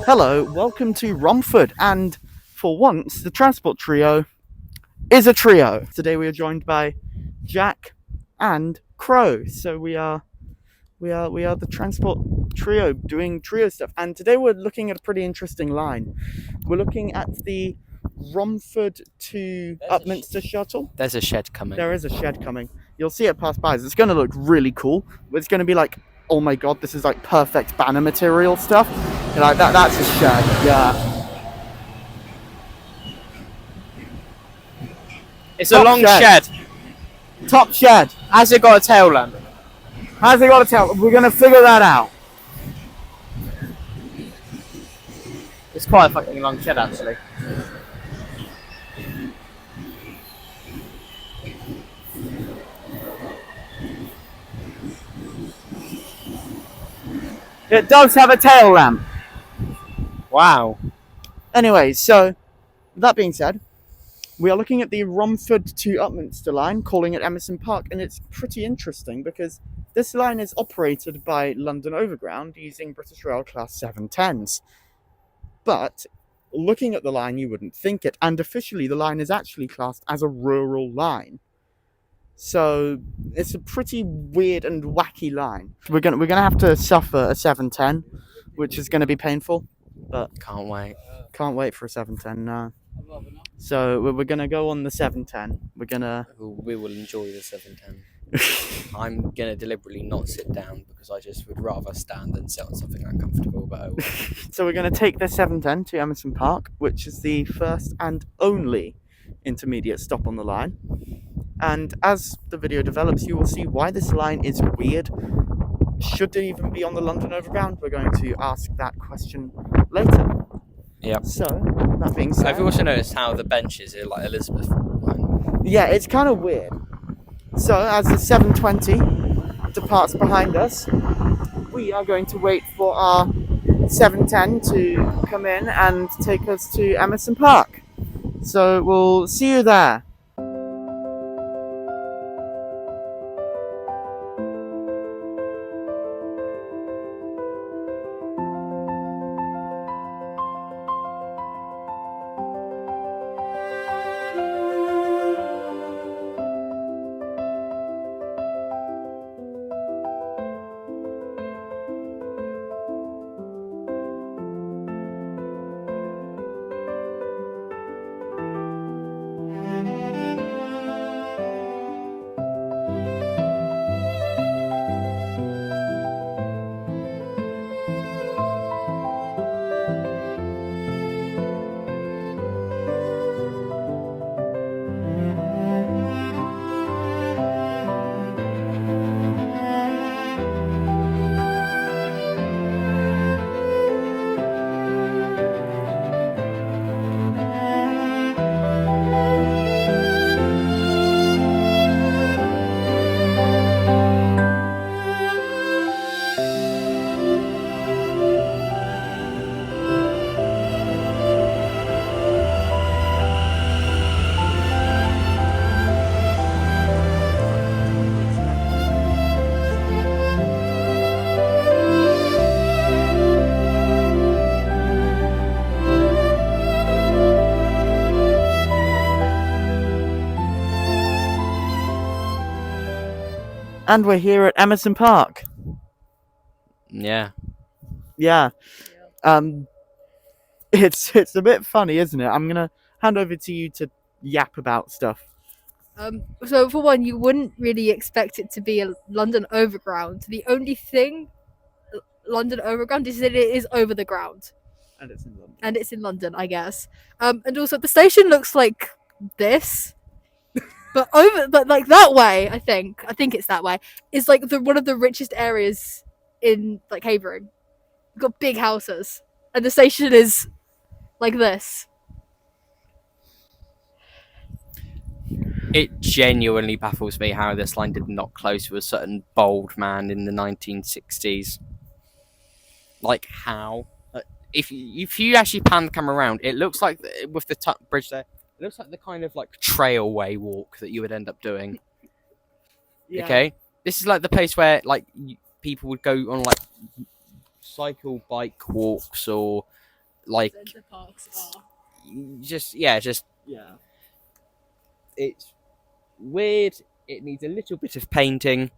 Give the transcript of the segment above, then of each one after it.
Hello, welcome to Romford, and for once, the transport trio is a trio. Today we are joined by Jack and Crow. So we are the transport trio doing trio stuff. And today we're looking at a pretty interesting line. We're looking at the Romford to Upminster shuttle. There's a shed coming. There is a shed coming. You'll see it pass by. It's going to look really cool. It's going to be like, oh my god, this is like perfect banner material stuff. You're like that's a shed. Yeah. It's a long shed. Top shed. Has it got a tail lamp? How's it got to tell? We're going to figure that out. It's quite a fucking long shed, actually. It does have a tail lamp. Wow. Anyway, so that being said, we are looking at the Romford to Upminster line, calling it Emerson Park, and it's pretty interesting because this line is operated by London Overground using British Rail Class 710s. But looking at the line, you wouldn't think it, and officially the line is actually classed as a rural line. So it's a pretty weird and wacky line. We're gonna have to suffer a 710, which is gonna be painful, but Can't wait. can't wait for a 710 now. So we're gonna go on the 710. We will enjoy the 710. I'm gonna deliberately not sit down because I just would rather stand than sit on something uncomfortable. But So we're gonna take the 710 to Emerson Park, which is the first and only intermediate stop on the line. And as the video develops, you will see why this line is weird. Should it even be on the London Overground? We're going to ask that question later. Yep. So, that being said... Have you also noticed how the benches are like Elizabeth line? Yeah, it's kind of weird. So, as the 720 departs behind us, we are going to wait for our 710 to come in and take us to Emerson Park. So, we'll see you there. And we're here at Emerson Park. Yeah. Yeah. It's a bit funny, isn't it? I'm gonna hand over to you to yap about stuff. So for one, you wouldn't really expect it to be a London Overground. The only thing London Overground is that it is over the ground. And it's in London. And it's in London, I guess. And also the station looks like this. But like that way, I think it's that way. Is like one of the richest areas in like Havering. We've got big houses, and the station is like this. It genuinely baffles me how this line did not close to a certain bold man in the 1960s. Like how? If you actually pan the camera around, it looks like with the bridge there. It looks like the kind of like trailway walk that you would end up doing. Yeah. Okay, this is like the place where like people would go on like cycle bike walks or like The parks are. just Yeah. it's weird. It needs a little bit of painting.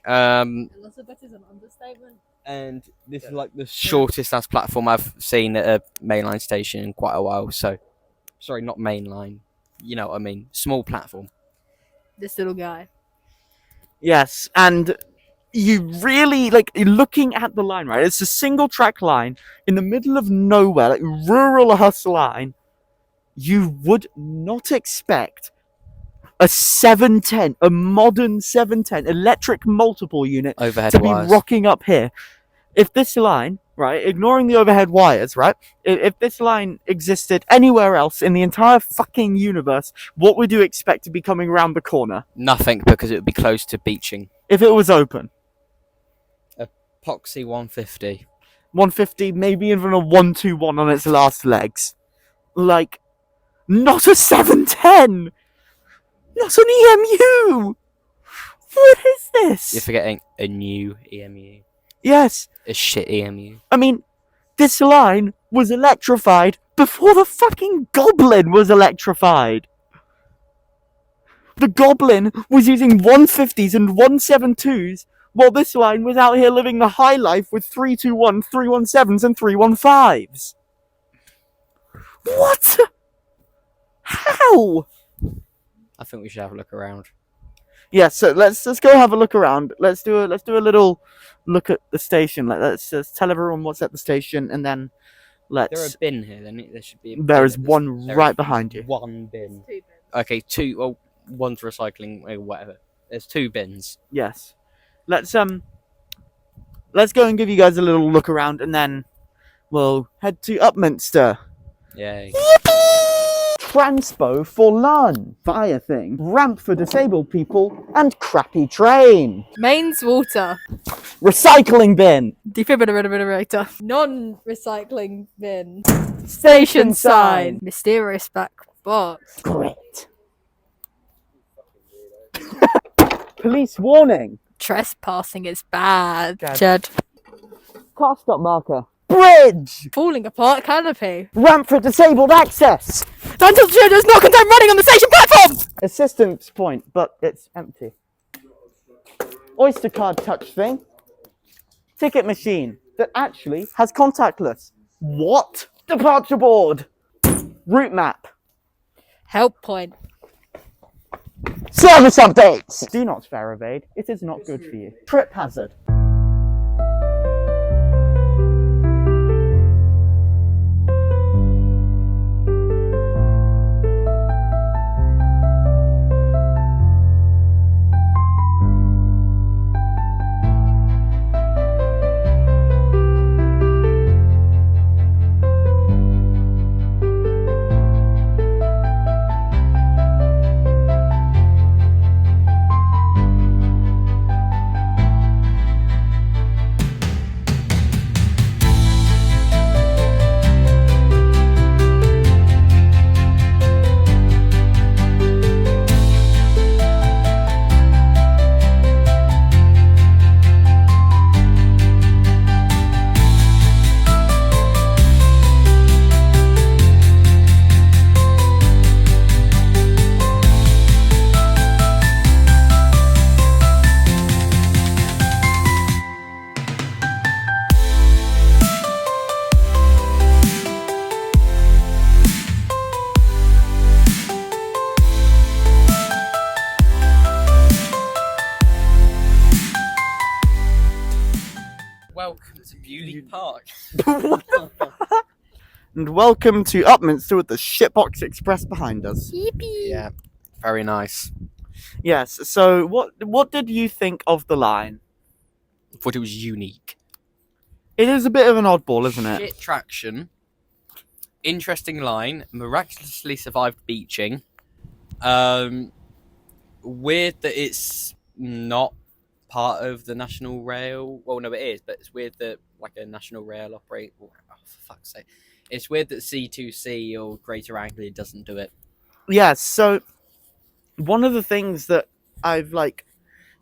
A lot of it is an understatement. And this is like the shortest ass platform I've seen at a mainline station in quite a while. So, sorry, not mainline. You know what I mean? Small platform. This little guy. Yes, and you really like looking at the line, right? It's a single track line in the middle of nowhere, like rural hustle line. You would not expect a 710, a modern 710 electric multiple unit Overhead to be wires. rocking up here. If this line, right, ignoring the overhead wires, right, if this line existed anywhere else in the entire fucking universe, what would you expect to be coming around the corner? Nothing, because it would be close to beaching. If it was open? Epoxy 150. 150, maybe even a 121 on its last legs. Like, not a 710! Not an EMU! What is this? You're forgetting a new EMU. Yes, A shit EMU. I mean, this line was electrified before the fucking Goblin was electrified. The Goblin was using 150s and 172s, while this line was out here living the high life with 321, 317s, and 315s. What? How? I think we should have a look around. Yeah, so let's go have a look around. Let's do a little look at the station. Let's just tell everyone what's at the station, and then There let's. a bin here, then there should be. There is one right behind you. One bin. 2 bins. Okay, 2. Well, one's recycling, whatever. There's 2 bins. Yes. Let's go and give you guys a little look around, and then we'll head to Upminster. Yay. Transpo for LAN. Fire thing. Ramp for disabled people, and crappy train. Mains water. Recycling bin. Defibrillator. Non-recycling bin. Station sign. Mysterious black box. Great. Police warning. Trespassing is bad. Jed. Jed. Car stop marker. Bridge. Falling apart canopy. Ramp for disabled access. Until the does not contain running on the station platform! Assistance point, but it's empty. Oyster card touch thing. Ticket machine that actually has contactless. What? Departure board. Route map. Help point. Service updates. Do not fare evade. It is not good for you. Trip hazard. Welcome to Beauty Park. And welcome to Upminster with the Shitbox Express behind us. Yippee. Yeah, very nice. Yes, so what did you think of the line? I thought it was unique. It is a bit of an oddball, isn't it? Shit traction. Interesting line. Miraculously survived beaching. Weird that it's not part of the National Rail. Well, no, it is, but it's weird that like a National Rail operator. Oh, for fuck's sake! It's weird that C2C or Greater Anglia doesn't do it. Yeah, so one of the things that I've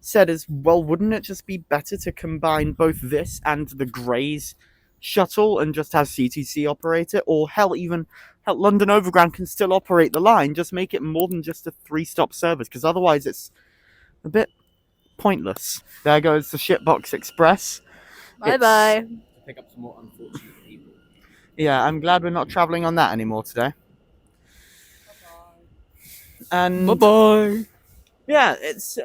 said is, well, wouldn't it just be better to combine both this and the Greys shuttle and just have CTC operate it, or hell, London Overground can still operate the line. Just make it more than just a 3-stop service, because otherwise it's a bit pointless. There goes the Shitbox Express. Bye bye. Pick up some more unfortunate people. Yeah, I'm glad we're not travelling on that anymore today. And bye. yeah, it's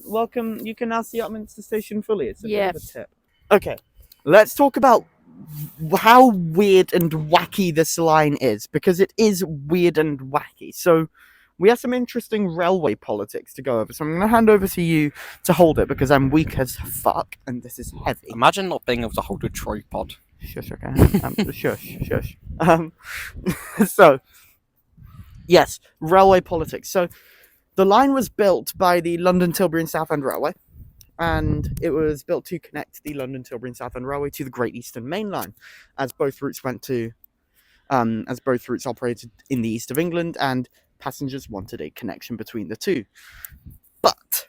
welcome. You can now see Upminster Station fully. It's a bit of a Yes. tip. Okay, let's talk about how weird and wacky this line is, because it is weird and wacky. So we have some interesting railway politics to go over. So I'm going to hand over to you to hold it, because I'm weak as fuck and this is heavy. Imagine not being able to hold a tripod. Shush, okay. Shush. So, yes, railway politics. So, the line was built by the London Tilbury and Southend Railway, and it was built to connect the London Tilbury and Southend Railway to the Great Eastern Main Line, as both routes operated in the east of England, and passengers wanted a connection between the two. But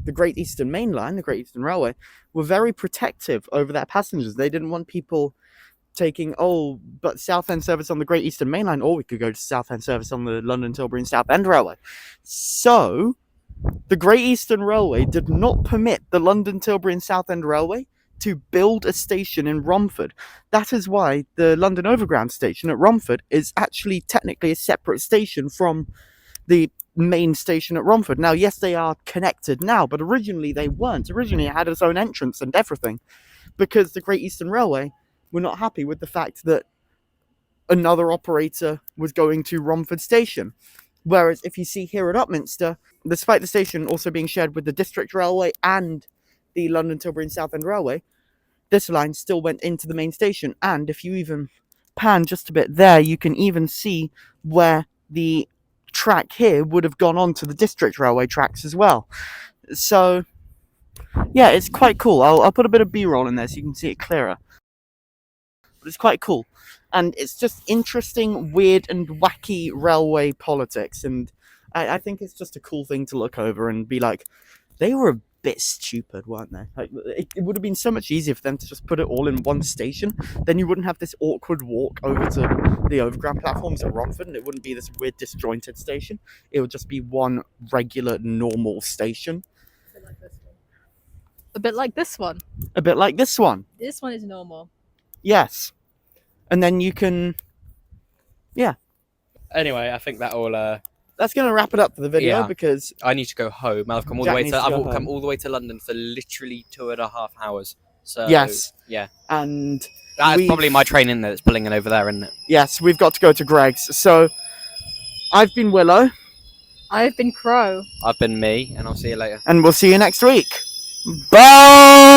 the Great Eastern Main Line, the Great Eastern Railway, were very protective over their passengers. They didn't want people taking, but Southend service on the Great Eastern Main Line, or we could go to Southend service on the London Tilbury and Southend Railway. So, the Great Eastern Railway did not permit the London Tilbury and Southend Railway to build a station in Romford. That is why the London Overground station at Romford is actually technically a separate station from the main station at Romford. Now, yes, they are connected now, but originally they weren't. Originally it had its own entrance and everything, because the Great Eastern Railway were not happy with the fact that another operator was going to Romford Station. Whereas if you see here at Upminster, despite the station also being shared with the District Railway and the London Tilbury and Southend Railway, this line still went into the main station. And if you even pan just a bit there, you can even see where the track here would have gone on to the District Railway tracks as well. So, yeah, it's quite cool. I'll put a bit of B-roll in there so you can see it clearer. But it's quite cool. And it's just interesting, weird, and wacky railway politics. And I think it's just a cool thing to look over and be like, they were a bit stupid, weren't they? Like, it would have been so much easier for them to just put it all in one station. Then you wouldn't have this awkward walk over to the overground platforms at Romford, and it wouldn't be this weird disjointed station. It would just be one regular, normal station. A bit like this one. A bit like this one. This one is normal. Yes. And then you can... Yeah. Anyway, I think that all. That's going to wrap it up for the video, Yeah. because... I need to go home. I've come all Jack the way needs to. to go I've come home. all the way to London for literally 2.5 hours. So Yes. yeah, And... that's we've- probably my train in there that's pulling in over there, isn't it? Yes, we've got to go to Greg's. So, I've been Willow, I've been Crow. I've been me, and I'll see you later. and we'll see you next week. Bye!